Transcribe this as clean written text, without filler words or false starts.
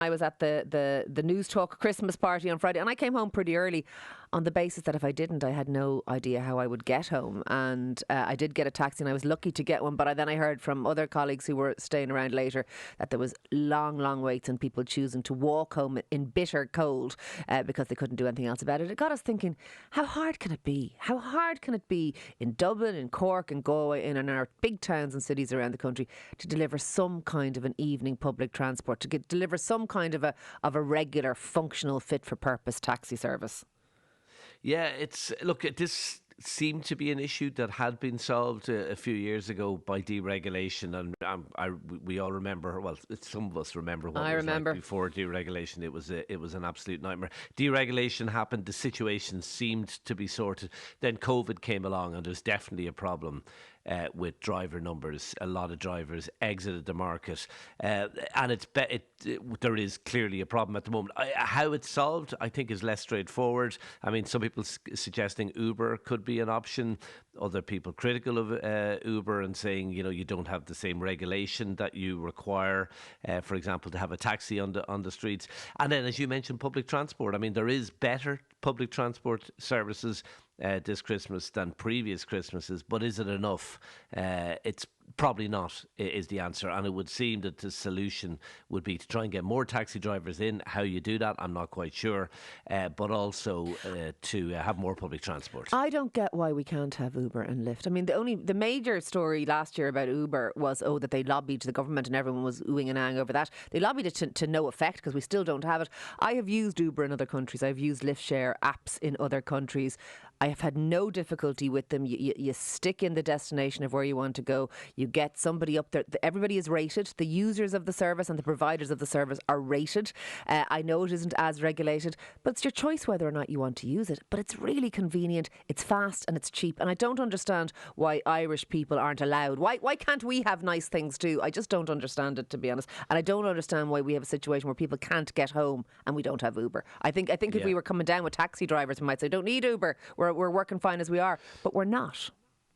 I was at the Newstalk Christmas party on Friday, and I came home pretty early on the basis that if I didn't, I had no idea how I would get home. And I did get a taxi, and I was lucky to get one. But then I heard from other colleagues who were staying around later that there was long waits and people choosing to walk home in bitter cold because they couldn't do anything else about it. It got us thinking, how hard can it be? How hard can it be in Dublin, in Cork, in Galway, in our big towns and cities around the country to deliver some kind of an evening public transport, to deliver some kind of a regular, functional, fit for purpose taxi service? Yeah, this seemed to be an issue that had been solved a few years ago by deregulation, and we all remember. Well, some of us remember what it was like before deregulation. It was an absolute nightmare. Deregulation happened. The situation seemed to be sorted. Then COVID came along, and there's definitely a problem with driver numbers. A lot of drivers exited the market, and there is clearly a problem at the moment. How it's solved, I think, is less straightforward. I mean, some people suggesting Uber could be an option. Other people critical of Uber and saying, you don't have the same regulation that you require, for example, to have a taxi on the streets. And then, as you mentioned, public transport. I mean, there is better public transport services this Christmas than previous Christmases, but is it enough? It's probably not, is the answer. And it would seem that the solution would be to try and get more taxi drivers in. How you do that, I'm not quite sure, but also to have more public transport. I don't get why we can't have Uber and Lyft. I mean, the major story last year about Uber was that they lobbied to the government and everyone was oohing and ahhing over that. They lobbied it to no effect because we still don't have it. I have used Uber in other countries. I've used Lyft Share apps in other countries. I have had no difficulty with them. You stick in the destination of where you want to go. You get somebody up there. Everybody is rated. The users of the service and the providers of the service are rated. I know it isn't as regulated, but it's your choice whether or not you want to use it. But it's really convenient, it's fast and it's cheap. And I don't understand why Irish people aren't allowed. Why can't we have nice things too? I just don't understand it, to be honest. And I don't understand why we have a situation where people can't get home and we don't have Uber. I think if we were coming down with taxi drivers, we might say, don't need Uber. We're working fine as we are, but we're not.